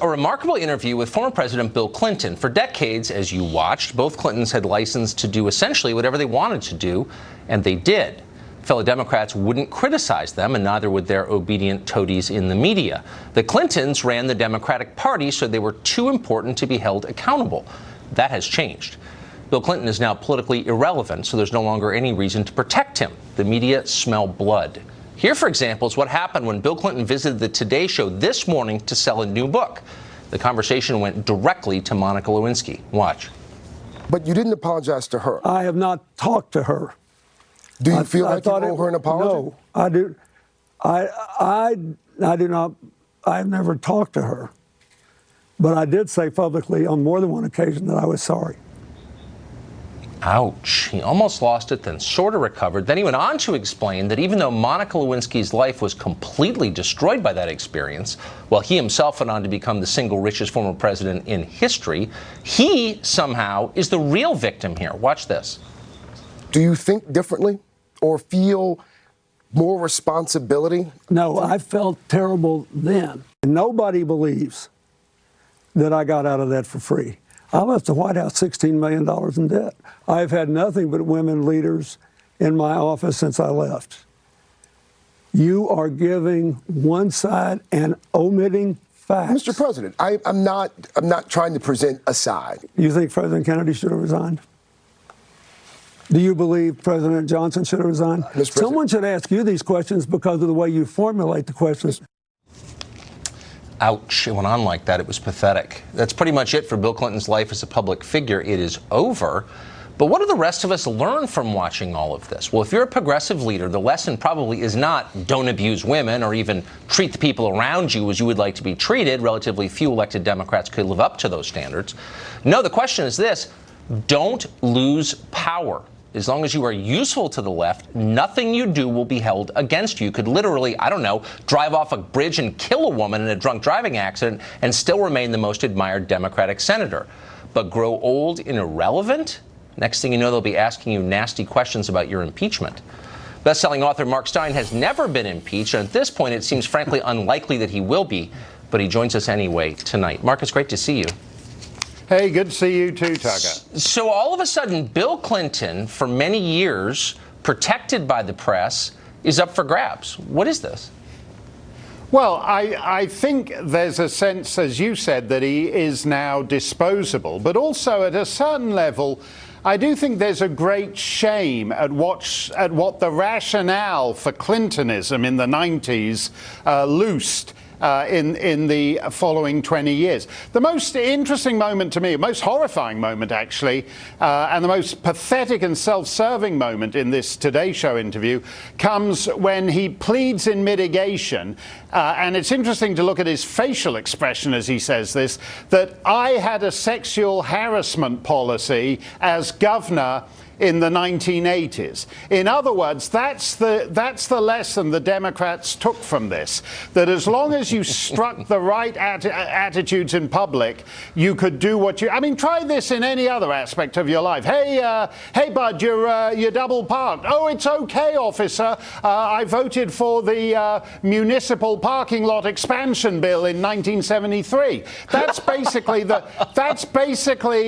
A remarkable interview with former President Bill Clinton. For decades, as you watched, both Clintons had license to do essentially whatever they wanted to do, and they did. Fellow Democrats wouldn't criticize them, and neither would their obedient toadies in the media. The Clintons ran the Democratic Party, so they were too important to be held accountable. That has changed. Bill Clinton is now politically irrelevant, so there's no longer any reason to protect him. The media smell blood. Here, for example, is what happened when Bill Clinton visited the Today Show this morning to sell a new book. The conversation went directly to Monica Lewinsky. Watch. But you didn't apologize to her. I have not talked to her. Do you feel like you owe her an apology? No, I do. I do not. I've never talked to her. But I did say publicly on more than one occasion that I was sorry. Ouch. He almost lost it, then sort of recovered. Then he went on to explain that even though Monica Lewinsky's life was completely destroyed by that experience, while he himself went on to become the single richest former president in history, he somehow is the real victim here. Watch this. Do you think differently or feel more responsibility? No, I felt terrible then. Nobody believes that I got out of that for free. I left the White House $16 million in debt. I've had nothing but women leaders in my office since I left. You are giving one side and omitting facts. Mr. President, I'm not trying to present a side. You think President Kennedy should have resigned? Do you believe President Johnson should have resigned? Someone should ask you these questions because of the way you formulate the questions. Ouch. It went on like that. It was pathetic. That's pretty much it for Bill Clinton's life as a public figure. It is over. But what do the rest of us learn from watching all of this? Well, if you're a progressive leader, the lesson probably is not don't abuse women or even treat the people around you as you would like to be treated. Relatively few elected Democrats could live up to those standards. No, the question is this: don't lose power. As long as you are useful to the left, nothing you do will be held against you. You could literally, I don't know, drive off a bridge and kill a woman in a drunk driving accident and still remain the most admired Democratic senator. But grow old and irrelevant? Next thing you know, they'll be asking you nasty questions about your impeachment. Best-selling author Mark Steyn has never been impeached, and at this point it seems frankly unlikely that he will be, but he joins us anyway tonight. Mark, it's great to see you. Hey, good to see you too, Tucker. So all of a sudden, Bill Clinton, for many years, protected by the press, is up for grabs. What is this? Well, I think there's a sense, as you said, that he is now disposable. But also, at a certain level, I do think there's a great shame at what the rationale for Clintonism in the 90s loosed in the following 20 years. The most interesting moment to me, most horrifying moment actually, and the most pathetic and self-serving moment in this Today Show interview comes when he pleads in mitigation, and it's interesting to look at his facial expression as he says this, that I had a sexual harassment policy as governor in the 1980s. In other words, that's the lesson the Democrats took from this, that as long as you struck the right attitudes in public, you could do what you... I mean, try this in any other aspect of your life. Hey, bud, you're double parked. Oh, it's okay, officer. I voted for the municipal parking lot expansion bill in 1973. That's basically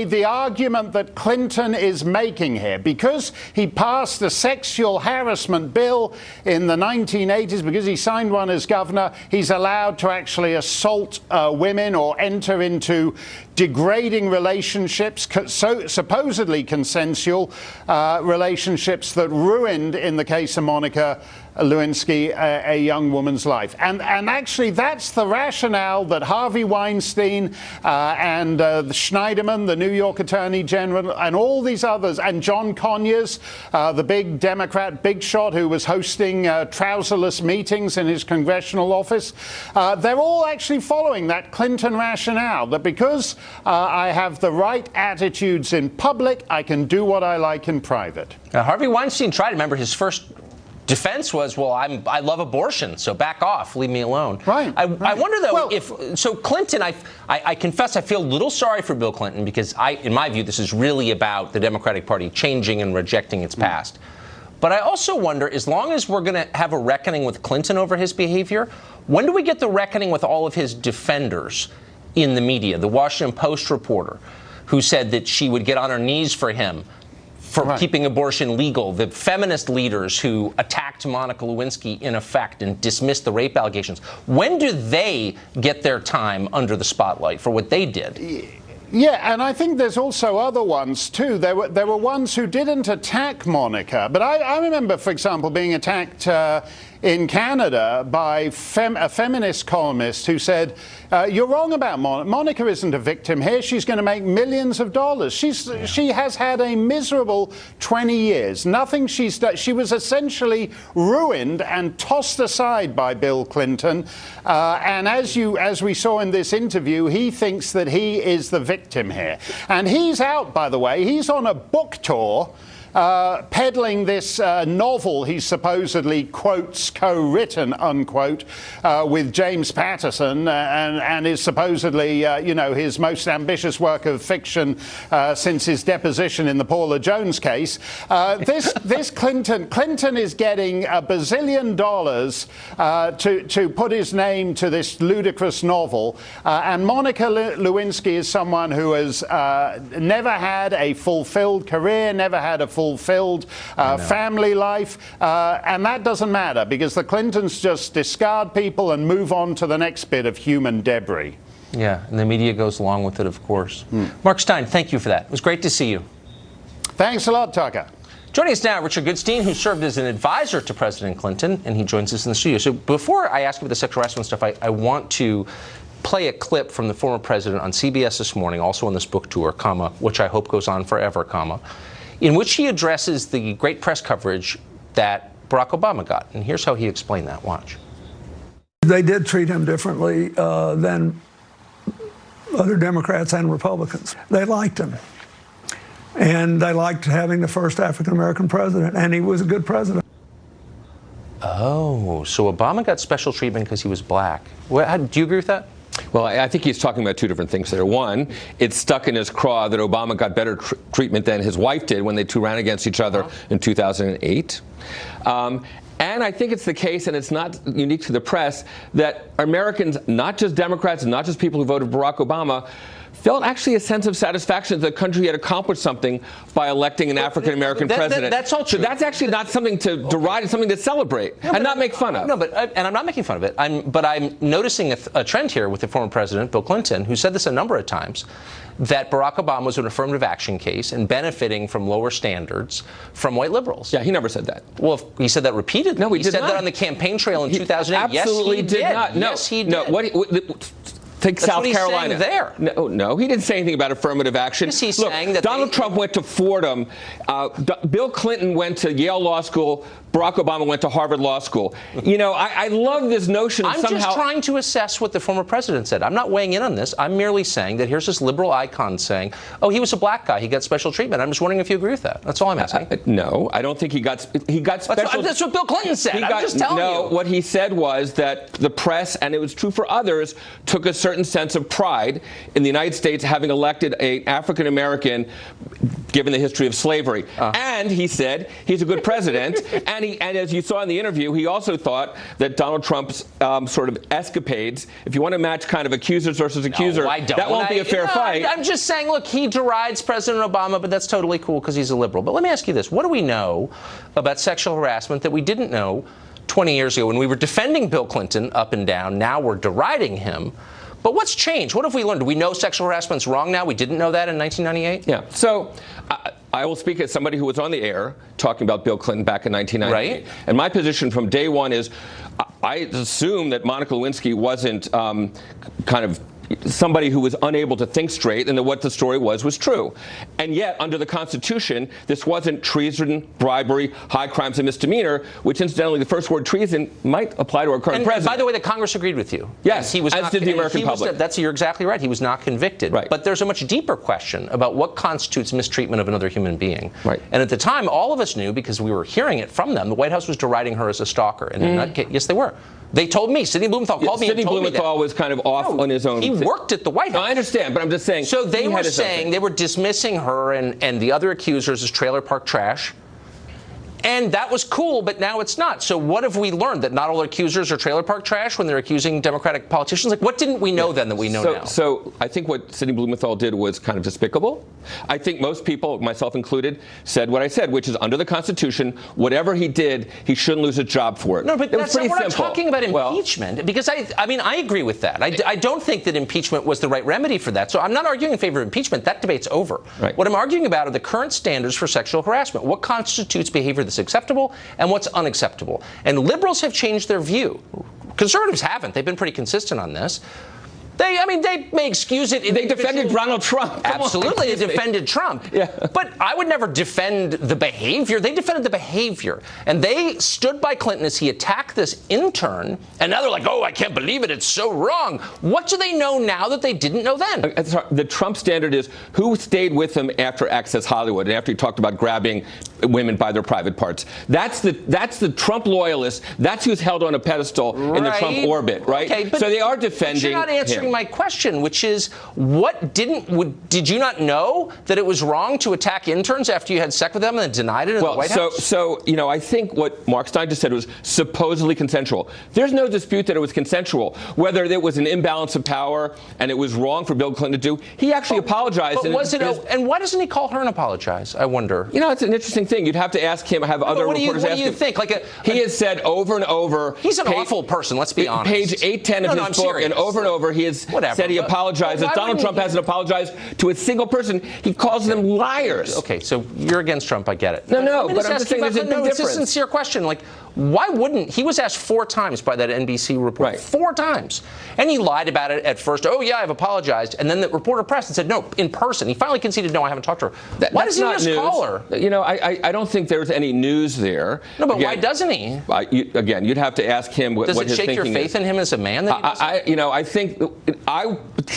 the argument that Clinton is making here. Because he passed a sexual harassment bill in the 1980s, because he signed one as governor, he's allowed to actually assault women or enter into degrading relationships, supposedly consensual relationships that ruined, in the case of Monica Lewinsky, a young woman's life. And actually, that's the rationale that Harvey Weinstein and Schneiderman, the New York Attorney General, and all these others, and John Conyers, the big Democrat big shot who was hosting trouserless meetings in his congressional office, they're all actually following that Clinton rationale, that because I have the right attitudes in public, I can do what I like in private. Harvey Weinstein tried. Remember, his first defense was, well, I love abortion, so back off, leave me alone. Right. I wonder, though, so Clinton, I confess I feel a little sorry for Bill Clinton because in my view, this is really about the Democratic Party changing and rejecting its past. But I also wonder, as long as we're going to have a reckoning with Clinton over his behavior, when do we get the reckoning with all of his defenders? in the media. The Washington Post reporter who said that she would get on her knees for him for keeping abortion legal. The feminist leaders who attacked Monica Lewinsky in effect and dismissed the rape allegations. When do they get their time under the spotlight for what they did? Yeah, and I think there's also other ones too. There were ones who didn't attack Monica, but I remember, for example, being attacked in Canada by a feminist columnist who said, you're wrong about Monica. Monica isn't a victim here. She's going to make millions of dollars. She has had a miserable 20 years. Nothing she's done. She was essentially ruined and tossed aside by Bill Clinton. And as we saw in this interview, he thinks that he is the victim here. And he's out, by the way. He's on a book tour peddling this novel he supposedly quotes co-written, unquote, with James Patterson, and is supposedly, his most ambitious work of fiction since his deposition in the Paula Jones case. This Clinton is getting $1 bazillion to put his name to this ludicrous novel, and Monica Lewinsky is someone who has never had a fulfilled career, never had a fulfilled family life, and that doesn't matter because the Clintons just discard people and move on to the next bit of human debris. Yeah, and the media goes along with it, of course. Mark Steyn, thank you for that. It was great to see you. Thanks a lot, Tucker. Joining us now, Richard Goodstein, who served as an advisor to President Clinton, and he joins us in the studio. So before I ask you about the sexual harassment stuff, I want to play a clip from the former president on CBS this morning, also on this book tour, comma, which I hope goes on forever, comma, in which he addresses the great press coverage that Barack Obama got. And here's how he explained that. Watch. They did treat him differently than other Democrats and Republicans. They liked him. And they liked having the first African-American president, and he was a good president. Oh, so Obama got special treatment because he was black. Do you agree with that? Well, I think he's talking about two different things there. One, it's stuck in his craw that Obama got better treatment than his wife did when they two ran against each other in 2008. And I think it's the case, and it's not unique to the press, that Americans, not just Democrats, not just people who voted for Barack Obama, felt actually a sense of satisfaction that the country had accomplished something by electing an African-American president. That's all true. So that's actually not something to deride, it's something to celebrate and not make fun of. No, and I'm not making fun of it. I'm noticing a trend here with the former president, Bill Clinton, who said this a number of times, that Barack Obama was an affirmative action case and benefiting from lower standards from white liberals. Yeah, he never said that. Well, he said that repeatedly. No, he did said not. that on the campaign trail in 2008. Absolutely yes, he did not. No, yes, he did. No, take South Carolina. There. No, he didn't say anything about affirmative action. Yes, he's Look, saying that Donald Trump went to Fordham. Bill Clinton went to Yale Law School. Barack Obama went to Harvard Law School. You know, I love this notion of somehow... I'm just trying to assess what the former president said. I'm not weighing in on this. I'm merely saying that here's this liberal icon saying, oh, he was a black guy. He got special treatment. I'm just wondering if you agree with that. That's all I'm asking. No, I don't think he got special... That's what Bill Clinton said. I'm just telling you. No, what he said was that the press, and it was true for others, took a certain sense of pride in the United States having elected an African-American given the history of slavery. And he said he's a good president. and as you saw in the interview, he also thought that Donald Trump's sort of escapades, if you want to match kind of accusers versus accuser, that won't be a fair fight. I'm just saying, look, he derides President Obama, but that's totally cool because he's a liberal. But let me ask you this. What do we know about sexual harassment that we didn't know 20 years ago when we were defending Bill Clinton up and down? Now we're deriding him. But what's changed? What have we learned? Do we know sexual harassment's wrong now? We didn't know that in 1998? Yeah. So I will speak as somebody who was on the air talking about Bill Clinton back in 1998. Right. And my position from day one is I assume that Monica Lewinsky wasn't kind of somebody who was unable to think straight and that what the story was true. And yet, under the Constitution, this wasn't treason, bribery, high crimes, and misdemeanor, which incidentally, the first word treason might apply to our current president. By the way, the Congress agreed with you. Yes, he was as did the American public. You're exactly right. He was not convicted. Right. But there's a much deeper question about what constitutes mistreatment of another human being. Right. And at the time, all of us knew, because we were hearing it from them, the White House was deriding her as a stalker. And yes, they were. They told me. Sidney Blumenthal called me and told me that. Sidney Blumenthal was kind of off on his own. He worked at the White House. No, I understand, but I'm just saying. So they were saying, they were dismissing her and the other accusers as trailer park trash. And that was cool, but now it's not. So what have we learned? That not all accusers are trailer park trash when they're accusing Democratic politicians? Like, what didn't we know then that we know now? So I think what Sidney Blumenthal did was kind of despicable. I think most people, myself included, said what I said, which is under the Constitution, whatever he did, he shouldn't lose his job for it. No, but that's we're not talking about impeachment, because I mean, I agree with that. I don't think that impeachment was the right remedy for that. So I'm not arguing in favor of impeachment. That debate's over. Right. What I'm arguing about are the current standards for sexual harassment. What constitutes behavior that's acceptable and what's unacceptable? And liberals have changed their view. Conservatives haven't. They've been pretty consistent on this. They may excuse it. They defended Donald Trump. Absolutely, they defended Trump. Yeah. But I would never defend the behavior. They defended the behavior. And they stood by Clinton as he attacked this intern. And now they're like, oh, I can't believe it. It's so wrong. What do they know now that they didn't know then? The Trump standard is who stayed with him after Access Hollywood and after he talked about grabbing women by their private parts. That's the Trump loyalist. That's who's held on a pedestal in the Trump orbit, right? Okay, so they are defending you're not answering him. My question, which is, did you not know that it was wrong to attack interns after you had sex with them and denied it in the White House? So I think what Mark Steyn just said was supposedly consensual. There's no dispute that it was consensual. Whether there was an imbalance of power and it was wrong for Bill Clinton to do, he actually apologized. But and why doesn't he call her and apologize? I wonder. It's an interesting thing. You'd have to ask him. Have other reporters ask him. What do you think? He has said over and over. He's an awful person. Let's be honest. Page 810 of his book, and over he has said he apologizes. Donald Trump hasn't apologized to a single person. He calls them liars. Okay, so you're against Trump. I get it. No, but I'm just saying there's a big difference. It's a sincere question. Like, why wouldn't he? Was asked 4 times by that NBC report. Right. 4 times, and he lied about it at first. Oh yeah, I've apologized, and then the reporter pressed and said no in person. He finally conceded, no, I haven't talked to her. Why does he just call her? I don't think there's any news there. No, but why doesn't he? Again, you'd have to ask him what his thinking is. Does it shake your faith in him as a man? I think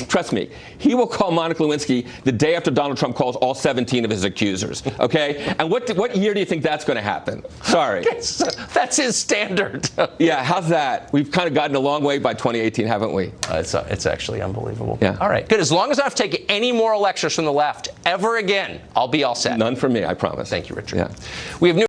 trust me, he will call Monica Lewinsky the day after Donald Trump calls all 17 of his accusers. Okay, and what year do you think that's going to happen? Sorry, that's his standard. Yeah, how's that? We've kind of gotten a long way by 2018, haven't we? It's actually unbelievable. Yeah. All right, good. As long as I don't have to take any more lectures from the left ever again, I'll be all set. None for me, I promise. Thank you, Richard. Yeah. We have new